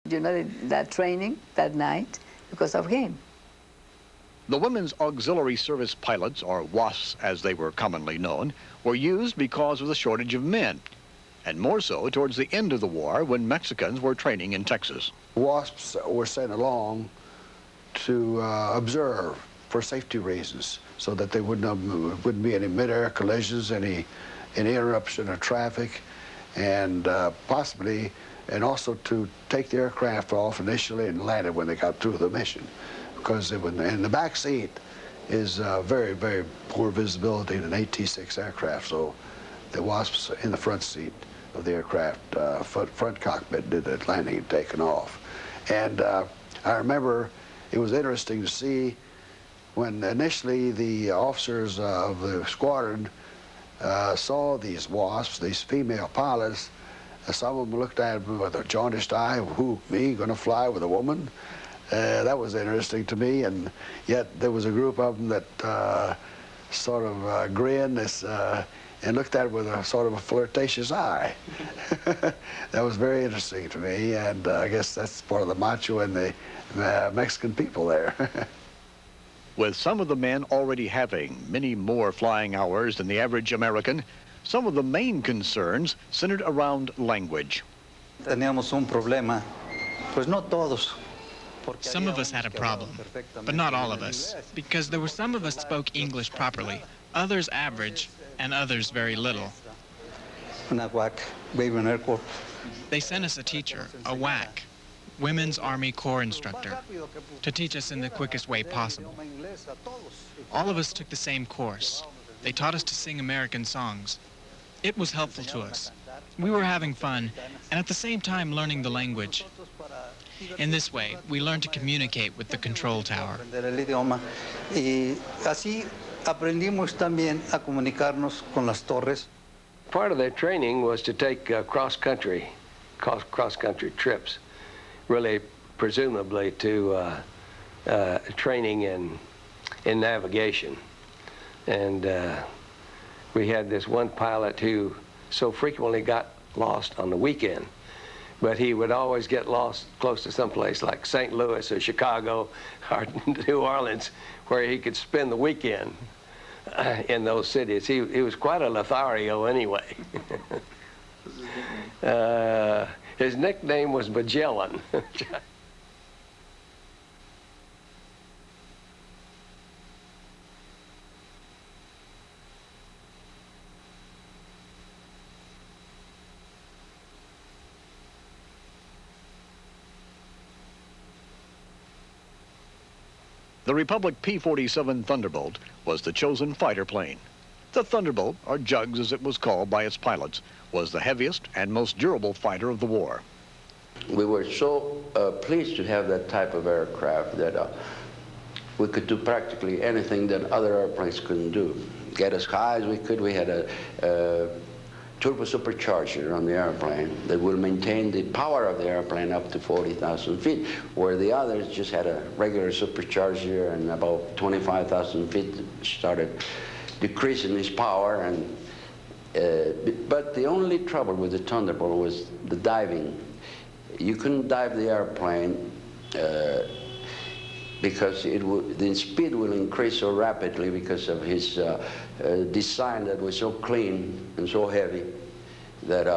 You know, that training that night because of him. The Women's Auxiliary Service pilots, or WASPs as they were commonly known, were used because of the shortage of men, and more so towards the end of the war when Mexicans were training in Texas. WASPs were sent along to observe for safety reasons, so that there wouldn't be any mid-air collisions, any interruption of traffic, and possibly, and also to take the aircraft off initially and land it when they got through the mission. Because in the back seat is very, very poor visibility in an AT-6 aircraft, so the WASPs in the front seat of the aircraft, front cockpit, did the landing and taking off. And I remember it was interesting to see when initially the officers of the squadron saw these WASPs, these female pilots. Some of them looked at them with a jaundiced eye. Who, me, going to fly with a woman? That was interesting to me, and yet there was a group of them that sort of grinned and looked at it with a sort of a flirtatious eye. That was very interesting to me, and I guess that's part of the macho and the Mexican people there. With some of the men already having many more flying hours than the average American, some of the main concerns centered around language. Teníamos un problema, pues no todos. Some of us had a problem, but not all of us, because there were some of us spoke English properly, others average, and others very little. They sent us a teacher, a WAC, Women's Army Corps instructor, to teach us in the quickest way possible. All of us took the same course. They taught us to sing American songs. It was helpful to us. We were having fun, and at the same time learning the language. In this way, we learned to communicate with the control tower. Part of their training was to take cross-country trips, really presumably to training in navigation. And we had this one pilot who so frequently got lost on the weekend, but he would always get lost close to someplace like St. Louis or Chicago or New Orleans, where he could spend the weekend in those cities. He was quite a Lothario anyway. His nickname was Magellan. The Republic P-47 Thunderbolt was the chosen fighter plane. The Thunderbolt, or Jugs as it was called by its pilots, was the heaviest and most durable fighter of the war. We were so pleased to have that type of aircraft that we could do practically anything that other airplanes couldn't do. Get as high as we could. We had a turbo supercharger on the airplane that will maintain the power of the airplane up to 40,000 feet, where the others just had a regular supercharger, and about 25,000 feet started decreasing its power. And but the only trouble with the Thunderbolt was the diving. You couldn't dive the airplane because the speed will increase so rapidly because of his design that was so clean and so heavy that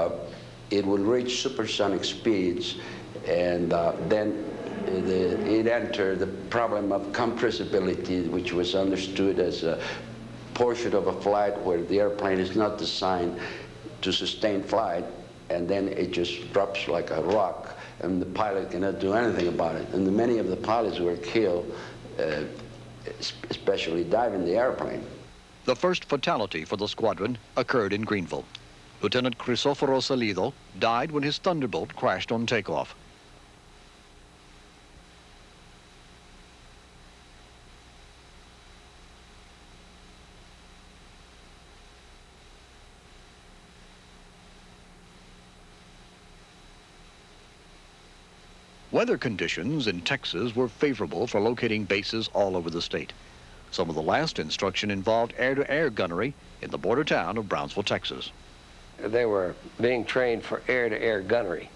it will reach supersonic speeds, and then it entered the problem of compressibility, which was understood as a portion of a flight where the airplane is not designed to sustain flight, and then it just drops like a rock, and the pilot cannot do anything about it. And many of the pilots were killed, especially diving the airplane. The first fatality for the squadron occurred in Greenville. Lieutenant Crisoforo Salido died when his Thunderbolt crashed on takeoff. Weather conditions in Texas were favorable for locating bases all over the state. Some of the last instruction involved air-to-air gunnery in the border town of Brownsville, Texas. They were being trained for air-to-air gunnery,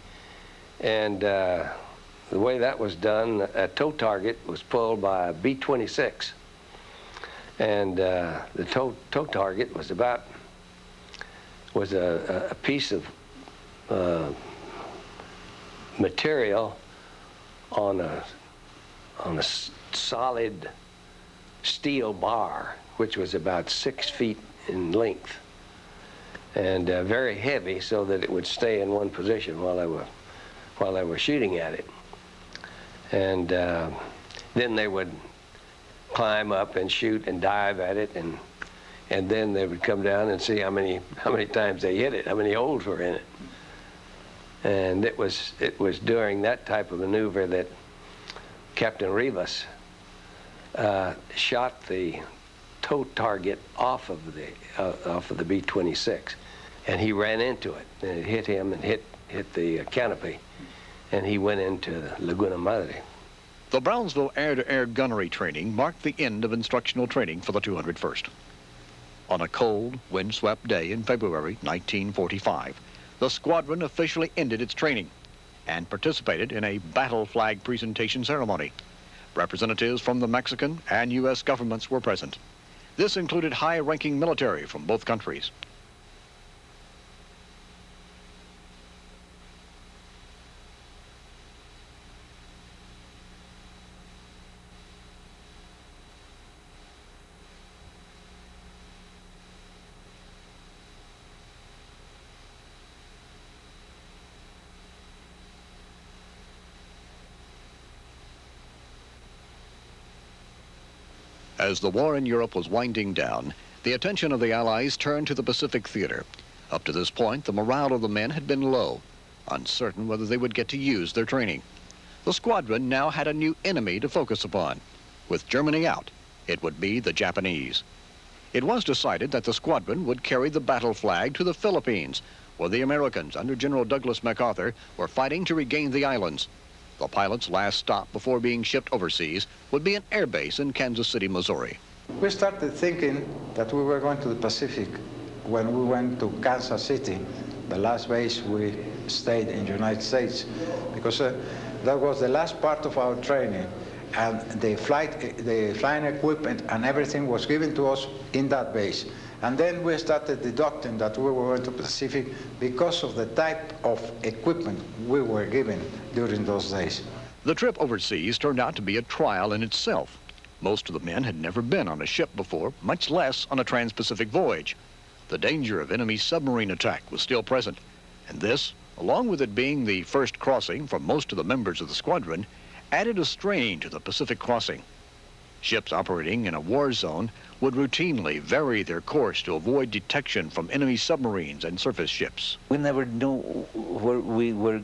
and the way that was done, a tow target was pulled by a B-26. And the tow target was a piece of material on a solid steel bar, which was about 6 feet in length, and very heavy, so that it would stay in one position while they were shooting at it. And then they would climb up and shoot and dive at it, and then they would come down and see how many times they hit it, how many holes were in it. And it was during that type of maneuver that Captain Rivas shot the tow target off of the B-26, and he ran into it, and it hit him and hit the canopy, and he went into Laguna Madre. The Brownsville air-to-air gunnery training marked the end of instructional training for the 201st. On a cold, wind-swept day in February 1945, the squadron officially ended its training and participated in a battle flag presentation ceremony. Representatives from the Mexican and U.S. governments were present. This included high-ranking military from both countries. As the war in Europe was winding down, the attention of the Allies turned to the Pacific theater. Up to this point, the morale of the men had been low, uncertain whether they would get to use their training. The squadron now had a new enemy to focus upon. With Germany out, it would be the Japanese. It was decided that the squadron would carry the battle flag to the Philippines, where the Americans, under General Douglas MacArthur, were fighting to regain the islands. The pilot's last stop before being shipped overseas would be an air base in Kansas City, Missouri. We started thinking that we were going to the Pacific when we went to Kansas City, the last base we stayed in the United States, because that was the last part of our training, and the flying equipment and everything was given to us in that base. And then we started deducting that we were going to the Pacific because of the type of equipment we were given during those days. The trip overseas turned out to be a trial in itself. Most of the men had never been on a ship before, much less on a trans-Pacific voyage. The danger of enemy submarine attack was still present, and this, along with it being the first crossing for most of the members of the squadron, added a strain to the Pacific crossing. Ships operating in a war zone would routinely vary their course to avoid detection from enemy submarines and surface ships. We never knew where we were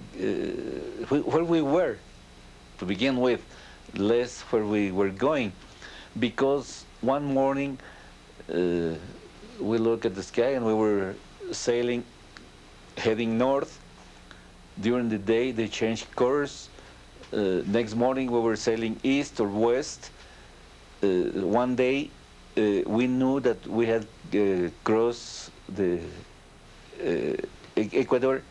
to begin with, less where we were going, because one morning we looked at the sky and we were sailing, heading north. During the day they changed course. Next morning we were sailing east or west. One day we knew that we had crossed the Ecuador,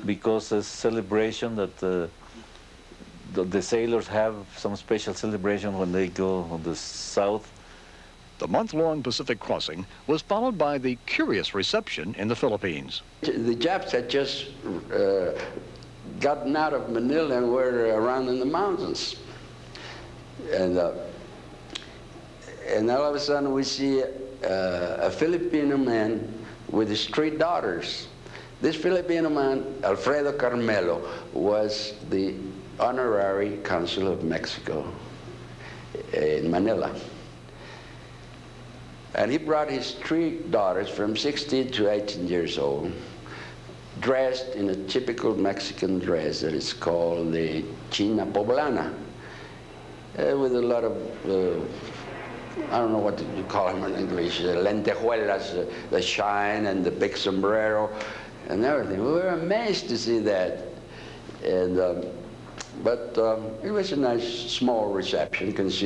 because a celebration that the sailors have, some special celebration when they go on the south. The month-long Pacific crossing was followed by the curious reception in the Philippines. The Japs had just gotten out of Manila and were around in the mountains. And all of a sudden we see a Filipino man with his 3 daughters. This Filipino man, Alfredo Carmelo, was the honorary consul of Mexico in Manila. And he brought his 3 daughters from 16 to 18 years old, dressed in a typical Mexican dress that is called the China Poblana, with a lot of, I don't know what you call them in English, lentejuelas, the shine and the big sombrero and everything. We were amazed to see that. And, but it was a nice small reception, considering